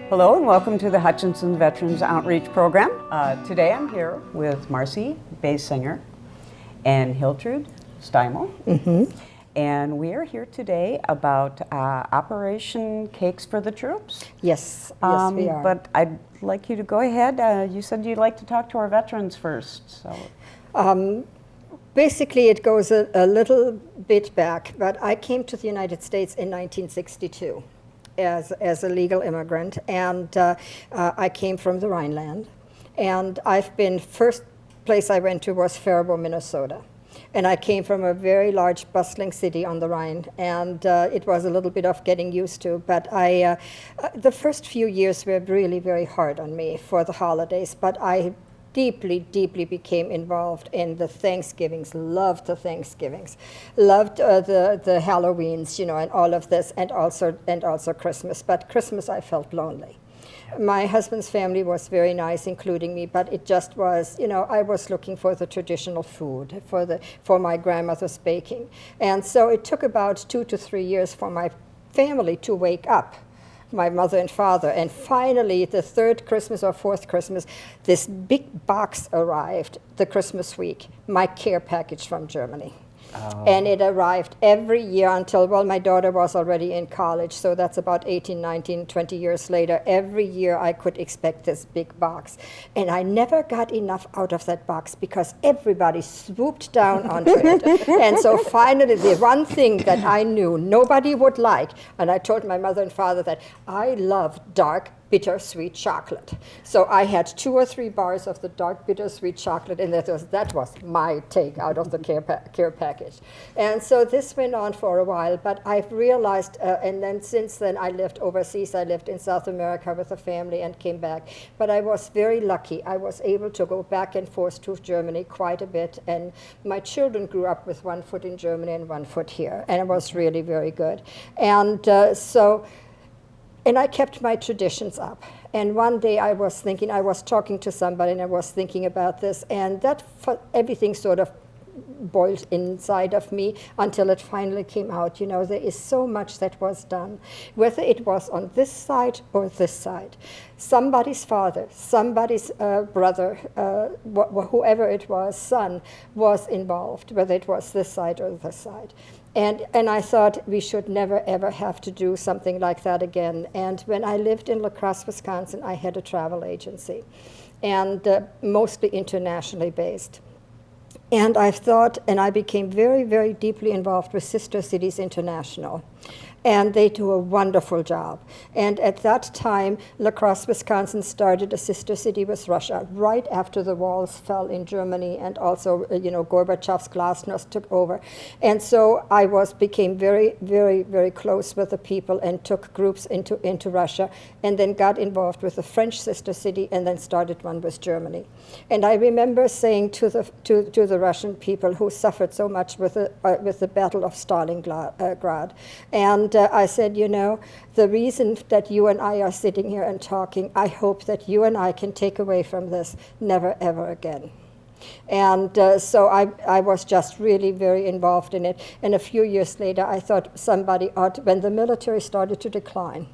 Hello and welcome to the Hutchinson Veterans Outreach Program. Today I'm here with Marcy, bass singer, and Hiltrud Steimel. And we are here today about Operation Cakes for the Troops. Yes, yes we are. But I'd like you to go ahead. You said you'd like to talk to our veterans first. So. Basically, it goes a little bit back, but I came to the United States in 1962 as a legal immigrant, and I came from the Rhineland. And first place I went to was Faribault, Minnesota. And I came from a very large, bustling city on the Rhine, and it was a little bit of getting used to. But the first few years were really very hard on me for the holidays, but I deeply, deeply became involved in the Thanksgivings, loved the Thanksgivings, loved the Halloweens, and all of this, and also Christmas. But Christmas I felt lonely. My husband's family was very nice, including me, but it just was, I was looking for the traditional food, for my grandmother's baking. And so it took about 2 to 3 years for my family to wake up, my mother and father. And finally, the third Christmas or fourth Christmas, this big box arrived the Christmas week, my care package from Germany. Oh. And it arrived every year until, my daughter was already in college, so that's about 18, 19, 20 years later. Every year I could expect this big box. And I never got enough out of that box because everybody swooped down onto it. And so finally, the one thing that I knew nobody would like, and I told my mother and father that I love dark, bittersweet chocolate. So I had 2 or 3 bars of the dark bittersweet chocolate, and that was my take out of the care package. And so this went on for a while, but I've realized, and then since then I lived overseas. I lived in South America with a family and came back. But I was very lucky. I was able to go back and forth to Germany quite a bit, and my children grew up with 1 foot in Germany and 1 foot here, and it was really very good. And And I kept my traditions up. And one day I was talking to somebody and I was thinking about this, and everything sort of boiled inside of me until it finally came out. There is so much that was done, whether it was on this side or this side. Somebody's father, somebody's brother, whoever it was, son, was involved, whether it was this side or this side. And I thought we should never, ever have to do something like that again. And when I lived in La Crosse, Wisconsin, I had a travel agency, and mostly internationally based. And I became very, very deeply involved with Sister Cities International. And they do a wonderful job. And at that time, La Crosse, Wisconsin started a sister city with Russia right after the walls fell in Germany, and also, Gorbachev's glasnost took over. And so I became very, very, very close with the people and took groups into Russia, and then got involved with the French sister city, and then started one with Germany. And I remember saying to the Russian people who suffered so much with the Battle of Stalingrad, and I said, the reason that you and I are sitting here and talking, I hope that you and I can take away from this, never, ever again. And so I was just really very involved in it. And a few years later, I thought when the military started to decline,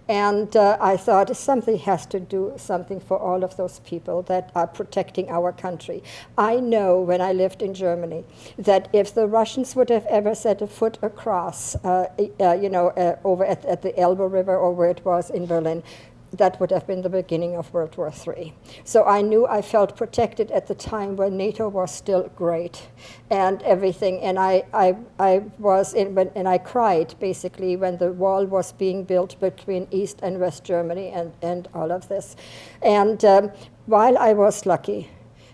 and I thought something has to do something for all of those people that are protecting our country. I know when I lived in Germany that if the Russians would have ever set a foot across, over at the Elbe River or where it was in Berlin, that would have been the beginning of World War III. So I felt protected at the time when NATO was still great and everything. And I cried basically when the wall was being built between East and West Germany and all of this. And while I was lucky,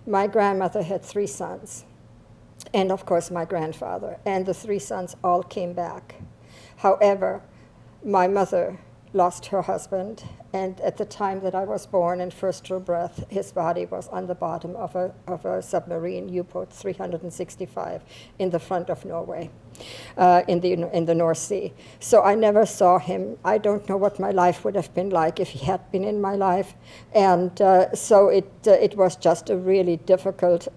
my grandmother had 3 sons, and of course my grandfather, and the 3 sons all came back. However, my mother lost her husband, and at the time that I was born and first drew breath, his body was on the bottom of a submarine U-boat 365 in the front of Norway. in the North Sea. So I never saw him. I don't know what my life would have been like if he had been in my life. And so it was just a really difficult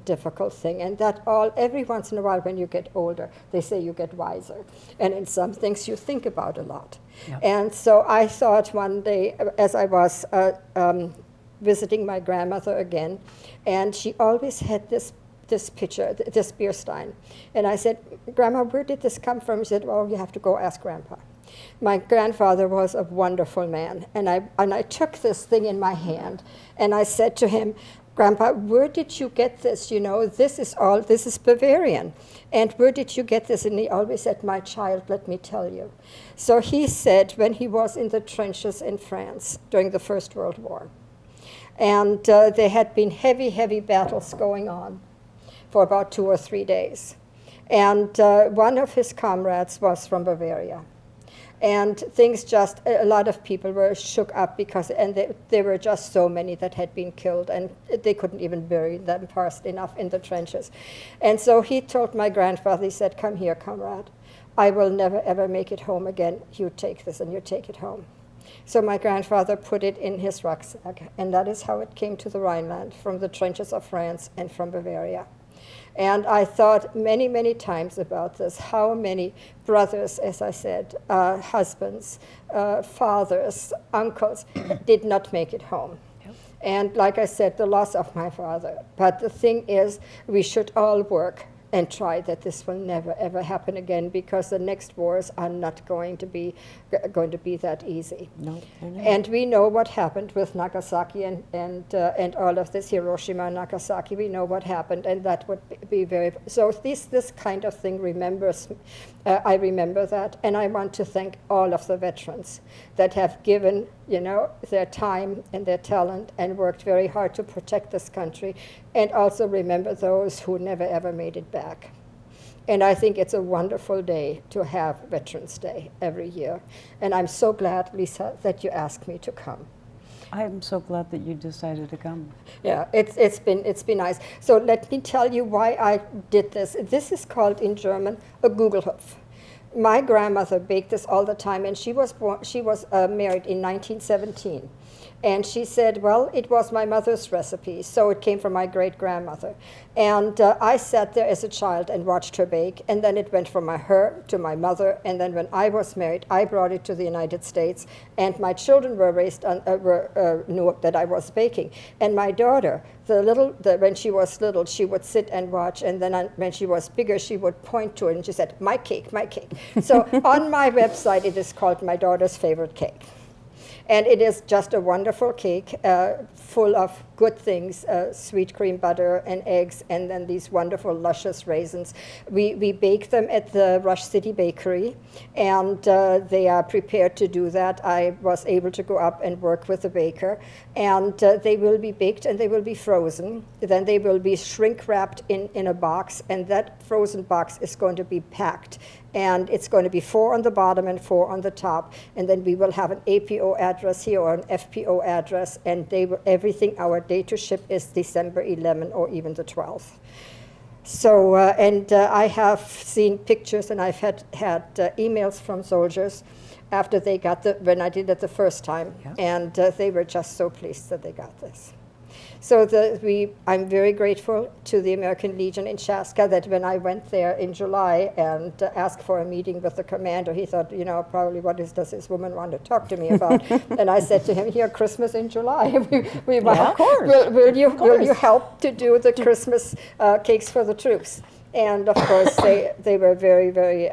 thing. And that every once in a while when you get older, they say you get wiser. And in some things you think about a lot. Yep. And so I thought one day, as I was visiting my grandmother again, and she always had this pitcher, this beer stein. And I said, Grandma, where did this come from? She said, well, you have to go ask Grandpa. My grandfather was a wonderful man, and I took this thing in my hand, and I said to him, Grandpa, where did you get this? You know, this is Bavarian. And where did you get this? And he always said, my child, let me tell you. So he said when he was in the trenches in France during the First World War, and there had been heavy battles going on for about 2 or 3 days. And one of his comrades was from Bavaria. And a lot of people were shook up because, there were just so many that had been killed, and they couldn't even bury them fast enough in the trenches. And so he told my grandfather, he said, come here, comrade. I will never, ever make it home again. You take this and you take it home. So my grandfather put it in his rucksack, and that is how it came to the Rhineland, from the trenches of France and from Bavaria. And I thought many times about this, how many brothers, as I said, husbands, fathers, uncles, did not make it home. Yep. And like I said, the loss of my father. But the thing is, we should all work and try that this will never, ever happen again, because the next wars are not going to be that easy. No, they're not. And we know what happened with Nagasaki and all of this, Hiroshima and Nagasaki. We know what happened, and that would be very. So this kind of thing remembers. I remember that, and I want to thank all of the veterans that have given, their time and their talent and worked very hard to protect this country, and also remember those who never ever made it back. And I think it's a wonderful day to have Veterans Day every year. And I'm so glad, Lisa, that you asked me to come. I'm so glad that you decided to come. Yeah, it's been nice. So let me tell you why I did this. This is called in German a Gugelhupf. My grandmother baked this all the time, and she was married in 1917. And she said, well, it was my mother's recipe, so it came from my great-grandmother. And I sat there as a child and watched her bake, and then it went from her to my mother, and then when I was married, I brought it to the United States, and my children were raised on, knew that I was baking. And my daughter, when she was little, she would sit and watch, and then when she was bigger, she would point to it, and she said, my cake, my cake. So on my website, it is called My Daughter's Favorite Cake. And it is just a wonderful cake full of good things, sweet cream butter and eggs, and then these wonderful luscious raisins. We bake them at the Rush City Bakery, and they are prepared to do that. I was able to go up and work with the baker, and they will be baked and they will be frozen. Then they will be shrink wrapped in a box, and that frozen box is going to be packed. And it's going to be 4 on the bottom and 4 on the top. And then we will have an APO address here or an FPO address, and everything, our date to ship is December 11 or even the 12th. So, I have seen pictures, and I've had emails from soldiers after they got when I did it the first time, yeah. And they were just so pleased that they got this. So I'm very grateful to the American Legion in Chaska that when I went there in July and asked for a meeting with the commander, he thought, probably does this woman want to talk to me about? And I said to him, here, Christmas in July. Of course. Will you help to do the Christmas cakes for the troops? And of course, they were very, very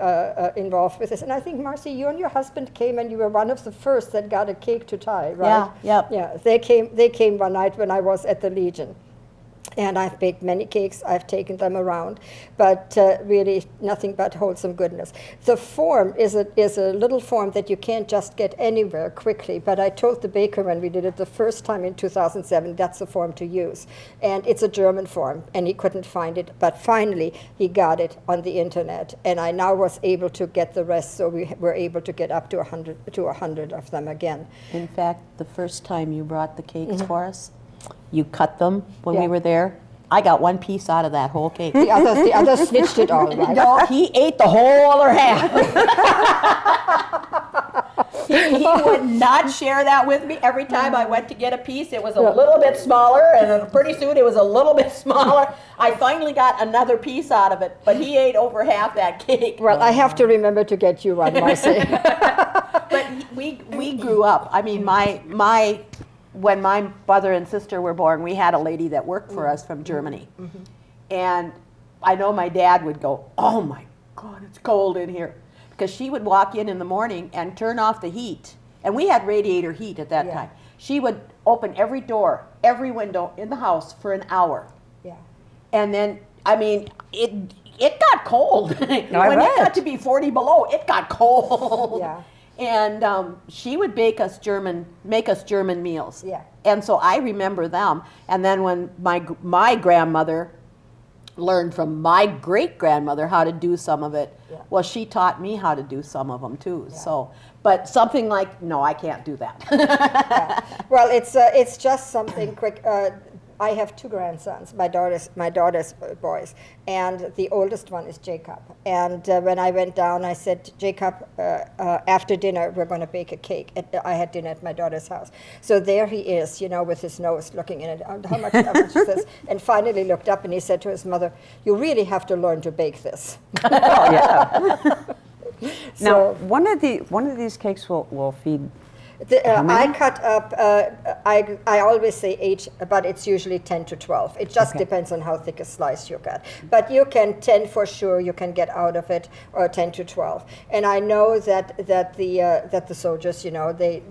involved with this. And I think, Marcy, you and your husband came, and you were one of the first that got a cake to tie, right? Yeah, yep. Yeah, they came one night when I was at the Legion. And I've baked many cakes. I've taken them around, but really nothing but wholesome goodness. The form is a little form that you can't just get anywhere quickly, but I told the baker when we did it the first time in 2007, that's the form to use. And it's a German form, and he couldn't find it, but finally he got it on the internet, and I now was able to get the rest, so we were able to get up to 100 of them again. In fact, the first time you brought the cakes for us, you cut them when we were there, I got one piece out of that whole cake. The others snitched it all, right? No, he ate the whole other half. He would not share that with me. Every time I went to get a piece, it was a little bit smaller, and then pretty soon it was a little bit smaller. I finally got another piece out of it, but he ate over half that cake. Well, I have to remember to get you one, Marcy. But we grew up. I mean, when my brother and sister were born, we had a lady that worked for us from Germany. And I know my dad would go, "Oh my God, it's cold in here." Because she would walk in the morning and turn off the heat. And we had radiator heat at that time. She would open every door, every window in the house for an hour. Yeah. And then, I mean, it got cold. When it got to be 40 below, it got cold. Yeah. And she would make us German meals. Yeah. And so I remember them. And then when my grandmother learned from my great-grandmother how to do some of it, well, she taught me how to do some of them too. So, but something like, no, I can't do that. Well, it's just something quick. I have two grandsons, my daughter's boys, and the oldest one is Jacob. And when I went down, I said, Jacob, after dinner, we're going to bake a cake. I had dinner at my daughter's house. So there he is, with his nose looking in it. How much is this? And finally looked up and he said to his mother, "You really have to learn to bake this." Oh, yeah. Now, one of these cakes will feed. I cut up, I always say 8, but it's usually 10 to 12. It just depends on how thick a slice you get. But you can 10 for sure, you can get out of it, or 10 to 12. And I know that the soldiers, the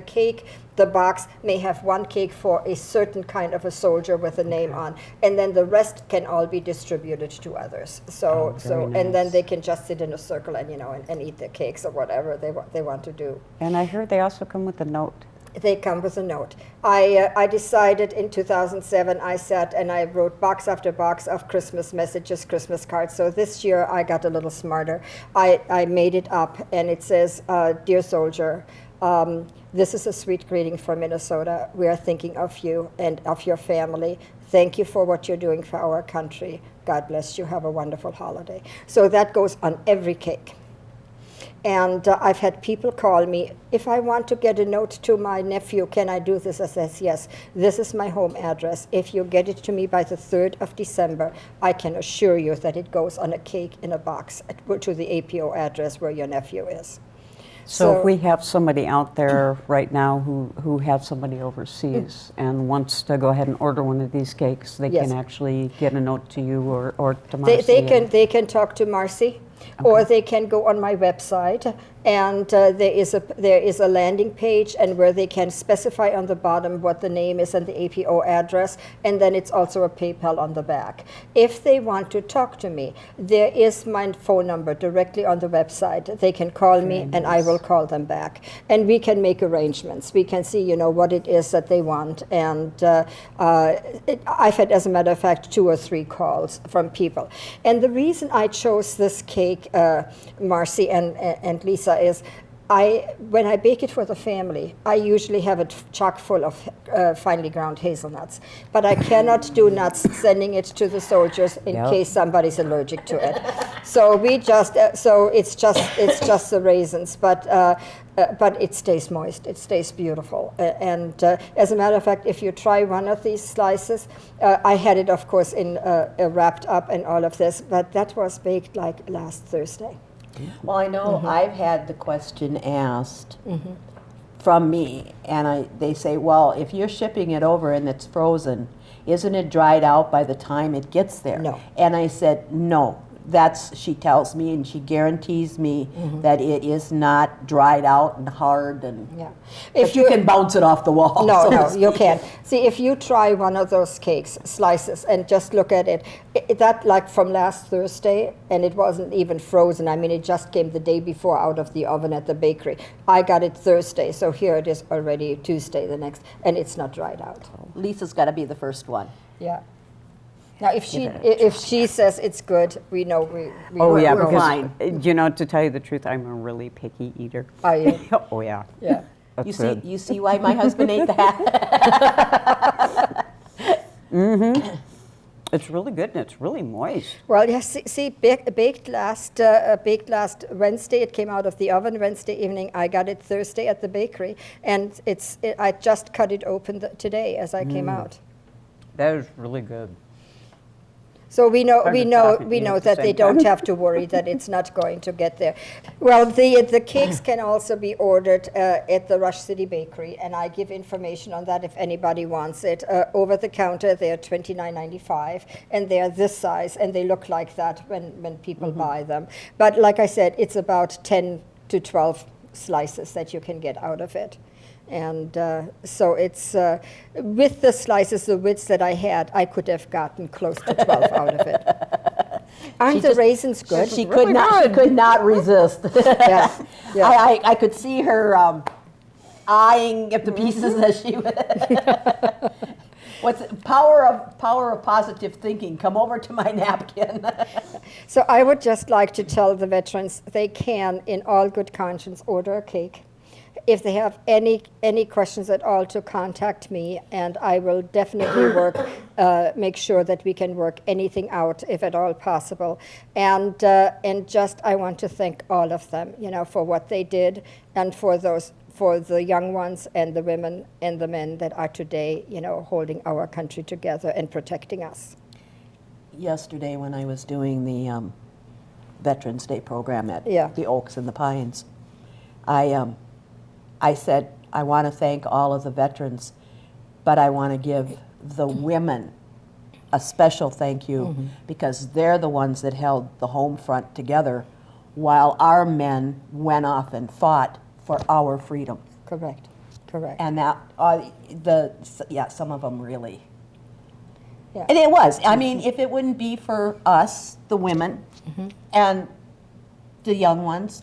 cake, the box may have one cake for a certain kind of a soldier with a name on, and then the rest can all be distributed to others. So and then they can just sit in a circle and and eat their cakes or whatever they want to do. And I heard they also come with a note. They come with a note. I decided in 2007, I sat and I wrote box after box of Christmas messages, Christmas cards. So this year I got a little smarter. I made it up, and it says, "Dear soldier, this is a sweet greeting from Minnesota. We are thinking of you and of your family. Thank you for what you're doing for our country. God bless you. Have a wonderful holiday." So that goes on every cake. And I've had people call me, "If I want to get a note to my nephew, can I do this?" I says, "Yes, this is my home address. If you get it to me by the 3rd of December, I can assure you that it goes on a cake in a box to the APO address where your nephew is." So if we have somebody out there right now who has somebody overseas and wants to go ahead and order one of these cakes, they can actually get a note to you or to Marcy. They can talk to Marcy. Or they can go on my website, and there is a landing page, and where they can specify on the bottom what the name is and the APO address, and then it's also a PayPal on the back. If they want to talk to me, there is my phone number directly on the website. They can call me, and I will call them back, and we can make arrangements. We can see, what it is that they want, and I've had, as a matter of fact, 2 or 3 calls from people. And the reason I chose this cake, Marcy and Lisa, is when I bake it for the family, I usually have it chock full of finely ground hazelnuts. But I cannot do nuts sending it to the soldiers in case somebody's allergic to it. So it's just the raisins, but it stays moist. It stays beautiful. And as a matter of fact, if you try one of these slices, I had it, of course, in wrapped up and all of this, but that was baked like last Thursday. Well, I know I've had the question asked from me, and they say, "Well, if you're shipping it over and it's frozen, isn't it dried out by the time it gets there?" No. And I said, "No. She tells me, and she guarantees me that it is not dried out and hard, and if you can bounce it off the wall." No, you can't. See, if you try one of those cakes, slices, and just look at it, that like from last Thursday, and it wasn't even frozen. I mean, it just came the day before out of the oven at the bakery. I got it Thursday, so here it is already Tuesday the next, and it's not dried out. Lisa's got to be the first one. Yeah. Now, if she says it's good, we know we're fine. To tell you the truth, I'm a really picky eater. Are you? Oh yeah. Yeah. You see why my husband ate that? It's really good and it's really moist. Well, yes, see, baked last Wednesday. It came out of the oven Wednesday evening. I got it Thursday at the bakery, and I just cut it open today as I came out. That is really good. So we know Hard to talk and we eat know at the that they same don't time. have to worry that it's not going to get there. Well, the cakes can also be ordered at the Rush City Bakery, and I give information on that if anybody wants it. Over the counter, they're $29.95, and they're this size, and they look like that when people buy them. But like I said, it's about 10 to 12 slices that you can get out of it. And so it's, with the slices, the widths that I had, I could have gotten close to 12 out of it. Aren't the raisins good? She could not resist. Yeah, yeah. I could see her eyeing at the pieces as she would. What's power of positive thinking? Come over to my napkin. So I would just like to tell the veterans they can, in all good conscience, order a cake. If they have any questions at all, to contact me, and I will definitely make sure that we can work anything out, if at all possible. And just I want to thank all of them, for what they did, and for the young ones and the women and the men that are today, holding our country together and protecting us. Yesterday, when I was doing the Veterans Day program at the Oaks and the Pines, I said, I want to thank all of the veterans, but I want to give the women a special thank you, because they're the ones that held the home front together while our men went off and fought for our freedom. Correct. And that, some of them really. Yeah. And it was. I mean, if it wouldn't be for us, the women, and the young ones,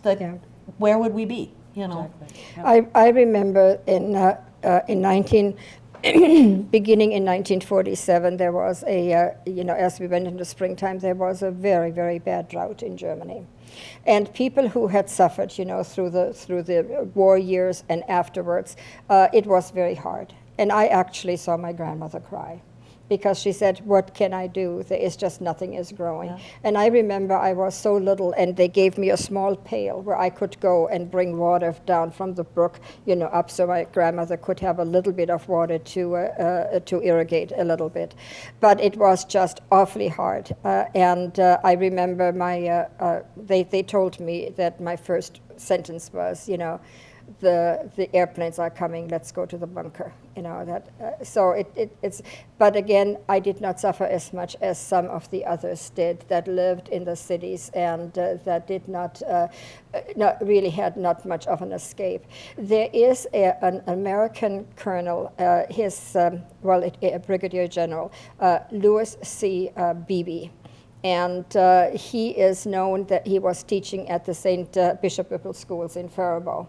where would we be? Exactly. I remember beginning in 1947, there was as we went into springtime, there was a very, very bad drought in Germany. And people who had suffered, through the war years and afterwards, it was very hard. And I actually saw my grandmother cry, because she said, what can I do? There is just nothing is growing. Yeah. And I remember I was so little, and they gave me a small pail where I could go and bring water down from the brook, up, so my grandmother could have a little bit of water to irrigate a little bit. But it was just awfully hard. And I remember they told me that my first sentence was, the airplanes are coming, let's go to the bunker. So it's, but again, I did not suffer as much as some of the others did that lived in the cities and that did not really had not much of an escape. There is an American colonel, a brigadier general, Lewis C. Beebe. And he is known that he was teaching at the St. Bishop Whipple schools in Faribault.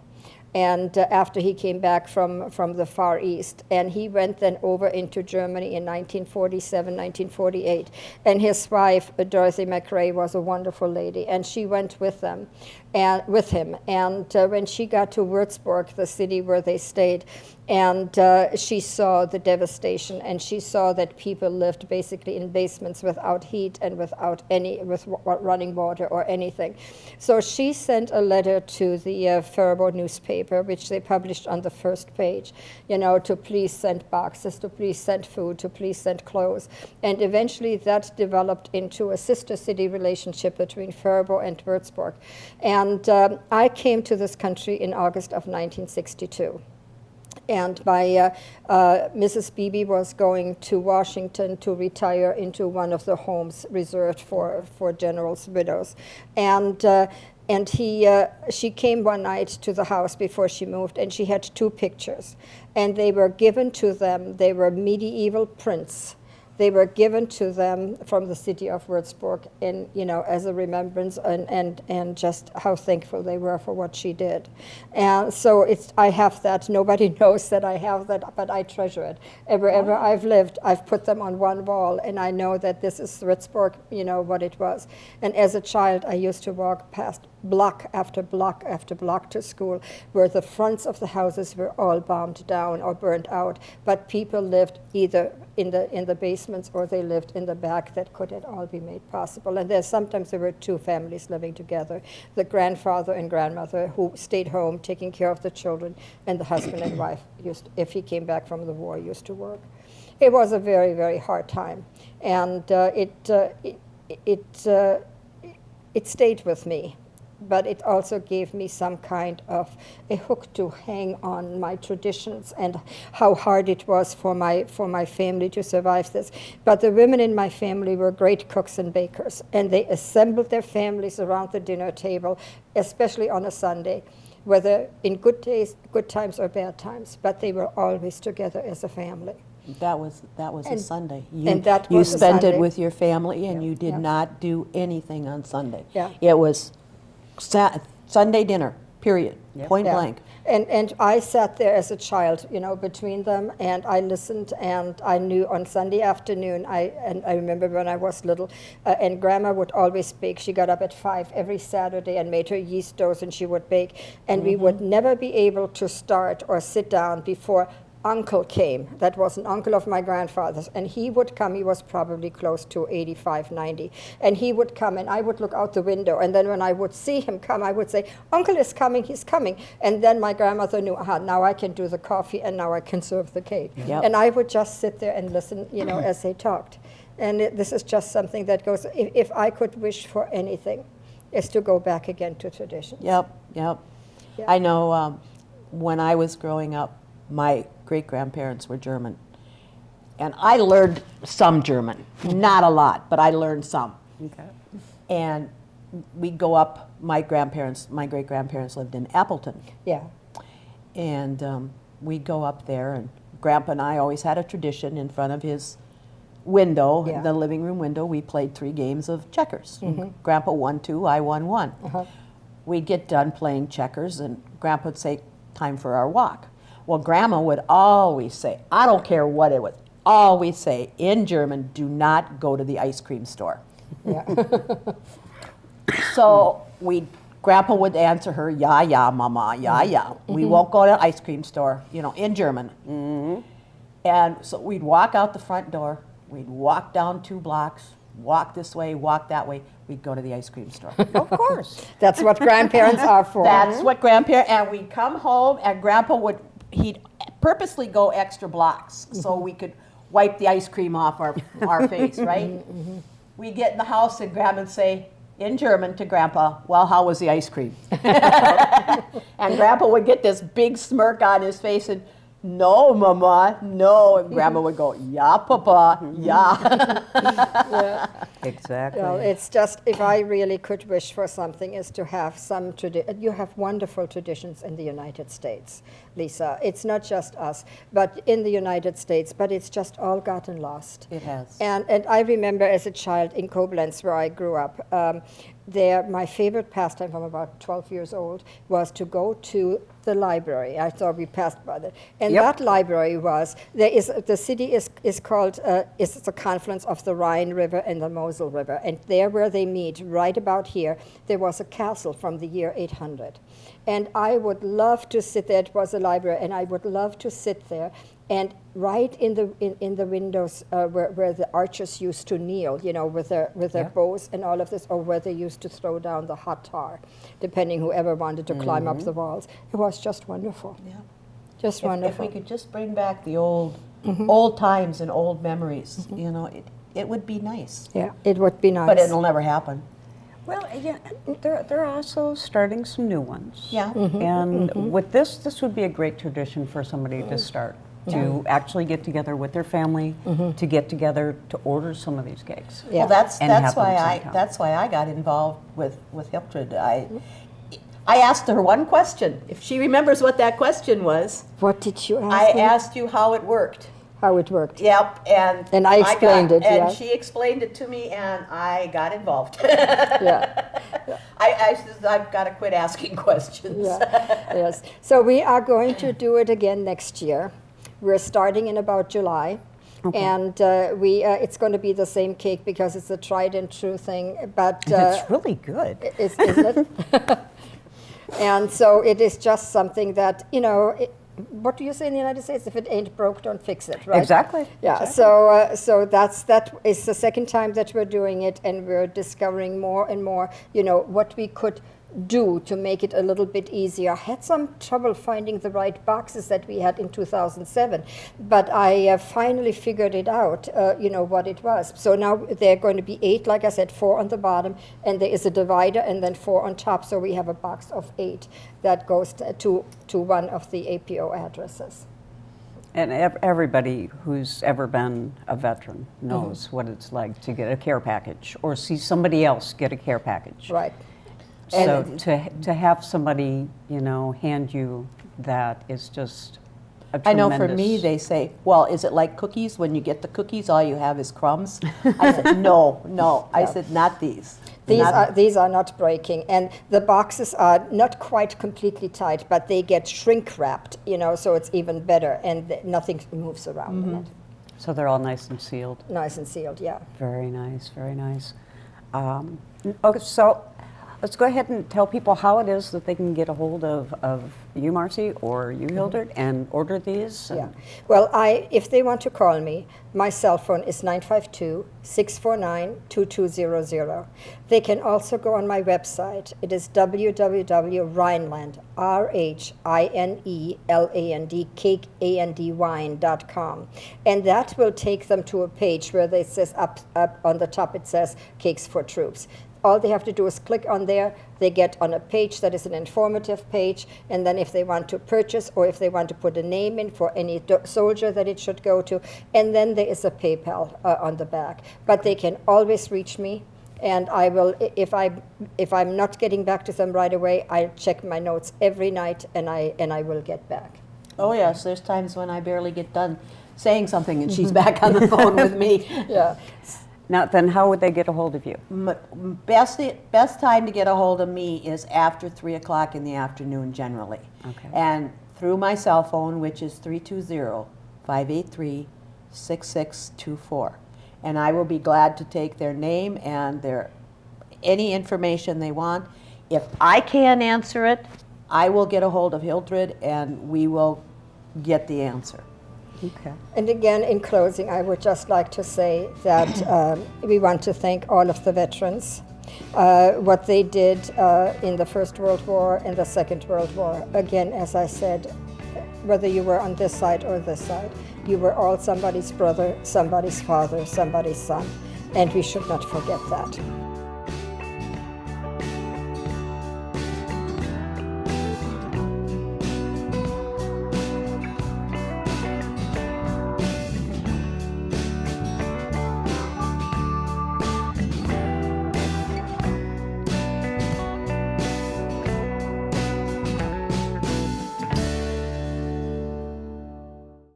And after he came back from the Far East, and he went then over into Germany in 1947, 1948. And his wife, Dorothy McRae, was a wonderful lady, and she went with him. And when she got to Würzburg, the city where they stayed, and she saw the devastation, and she saw that people lived basically in basements without heat and with running water or anything. So she sent a letter to the Faribault newspaper, which they published on the first page, to please send boxes, to please send food, to please send clothes. And eventually that developed into a sister city relationship between Faribault and Würzburg. And I came to this country in August of 1962. And Mrs. Beebe was going to Washington to retire into one of the homes reserved for generals' widows. And she came one night to the house before she moved, and she had two pictures. And they were given to them, they were medieval prints. They were given to them from the city of Würzburg, as a remembrance, and just how thankful they were for what she did. And so I have that. Nobody knows that I have that, but I treasure it. Wherever I've lived, I've put them on one wall, and I know that this is Würzburg, what it was. And as a child, I used to walk past block after block after block to school, where the fronts of the houses were all bombed down or burned out, but people lived either in the basement arrangements, or they lived in the back, that could it all be made possible. And sometimes there were two families living together, the grandfather and grandmother who stayed home taking care of the children, and the husband and wife, if he came back from the war, used to work. It was a very, very hard time, and it stayed with me. But it also gave me some kind of a hook to hang on my traditions, and how hard it was for my family to survive this. But the women in my family were great cooks and bakers, and they assembled their families around the dinner table, especially on a Sunday, whether in good days, good times, or bad times. But they were always together as a family. That was a Sunday. You spent Sunday. it with your family, and you did Yeah. not do anything on Sunday. Yeah. It was Sunday dinner, period, Yep. point Yeah. blank. And I sat there as a child, between them, and I listened, and I knew on Sunday afternoon, I remember when I was little, and Grandma would always bake. She got up at 5 every Saturday and made her yeast doughs, and she would bake. And we would never be able to start or sit down before Uncle came. That was an uncle of my grandfather's, and he would come. He was probably close to 85, 90, and he would come, and I would look out the window, and then when I would see him come, I would say, "Uncle is coming, he's coming." And then my grandmother knew, now I can do the coffee, and now I can serve the cake. Yep. And I would just sit there and listen, as they talked. And this is just something that goes, if I could wish for anything, is to go back again to traditions. Yep. Yeah. I know when I was growing up, my great-grandparents were German. And I learned some German. Not a lot, but I learned some. Okay. And we'd go up, my great-grandparents lived in Appleton. Yeah. And we'd go up there, and Grandpa and I always had a tradition in front of his window, Yeah. the living room window. We played 3 games of checkers. Grandpa won 2, I won 1. We'd get done playing checkers, and Grandpa would say, "Time for our walk." Well, Grandma would always say, I don't care what it was, always say in German, "Do not go to the ice cream store." Yeah. So Grandpa would answer her, "Ja, ja, Mama, ja, ja. We won't go to the ice cream store," in German. And so we'd walk out the front door, we'd walk down 2 blocks, walk this way, walk that way, we'd go to the ice cream store. Of course. That's what grandparents are for. That's what grandparents, and we'd come home, and Grandpa he'd purposely go extra blocks so we could wipe the ice cream off our face, right? We'd get in the house, and Grandma would say, in German to Grandpa, "Well, how was the ice cream?" And Grandpa would get this big smirk on his face, and, "No, Mama, no." And Grandma would go, "Ja, Papa, ja." Yeah. Exactly. Well, it's just, if I really could wish for something, is to have some you have wonderful traditions in the United States, Lisa. It's not just us, but in the United States, but it's just all gotten lost. It has. And I remember as a child in Koblenz, where I grew up, my favorite pastime from about 12 years old was to go to the library. I thought we passed by that. And Yep. that library the city is called, is the confluence of the Rhine River and the Mosel River. And there where they meet, right about here, there was a castle from the year 800. And I would love to sit there. It was a library, and I would love to sit there. And right in the windows where the archers used to kneel, with their Yeah. bows and all of this, or where they used to throw down the hot tar, depending whoever wanted to climb up the walls. It was just wonderful. Yeah. Just If wonderful. we could just bring back the old times and old memories, it would be nice. Yeah, it would be nice. But it'll never happen. Well, yeah, they're also starting some new ones. Yeah. And with this would be a great tradition for somebody to start, to actually get together with their family, to get together to order some of these cakes. Yeah. Well, that's And have them why sometime. that's why I got involved with Hiltrud. I asked her one question. If she remembers what that question was, What did you ask I me? asked you how it worked. How it worked. Yep, And I explained it, And yeah. she explained it to me, and I got involved. Yeah. I've got to quit asking questions. Yeah. Yes. So we are going to do it again next year. We're starting in about July. Okay. And it's going to be the same cake because it's a tried and true thing. But It's really good. isn't it? And so it is just something that, what do you say in the United States? If it ain't broke, don't fix it, right? Exactly. Yeah, exactly. so that is the second time that we're doing it, and we're discovering more and more, what we could do to make it a little bit easier. I had some trouble finding the right boxes that we had in 2007, but I finally figured it out, what it was. So now there are going to be 8, like I said, 4 on the bottom, and there is a divider, and then 4 on top, so we have a box of 8 that goes to one of the APO addresses. And everybody who's ever been a veteran knows what it's like to get a care package or see somebody else get a care package. Right. So to have somebody, hand you that is just a I tremendous... know for me, they say, well, is it like cookies? When you get the cookies, all you have is crumbs? I said, no. I said, not these. These are not breaking, and the boxes are not quite completely tight, but they get shrink wrapped, so it's even better, and nothing moves around in it. So they're all nice and sealed. Nice and sealed, yeah. Very nice, very nice. Okay, so let's go ahead and tell people how it is that they can get a hold of you, Marcy, or you, Hildred, and order these. Yeah. Well, if they want to call me, my cell phone is 952-649-2200. They can also go on my website. It is www.rhineland, RHINELAND, and that will take them to a page where it says up on the top it says Cakes for Troops. All they have to do is click on there. They get on a page that is an informative page, and then if they want to purchase or if they want to put a name in for any soldier that it should go to, and then there is a PayPal on the back. But they can always reach me, and I will, if I'm not getting back to them right away, I check my notes every night, and I will get back. Oh, yes, there's times when I barely get done saying something and she's back on the phone with me. Yeah. Now, then how would they get a hold of you? Best time to get a hold of me is after 3 o'clock in the afternoon generally. Okay. And through my cell phone, which is 320-583-6624. And I will be glad to take their name and any information they want. If I can't answer it, I will get a hold of Hildred and we will get the answer. Okay. And again, in closing, I would just like to say that we want to thank all of the veterans. What they did in the First World War and the Second World War. Again, as I said, whether you were on this side or this side, you were all somebody's brother, somebody's father, somebody's son, and we should not forget that.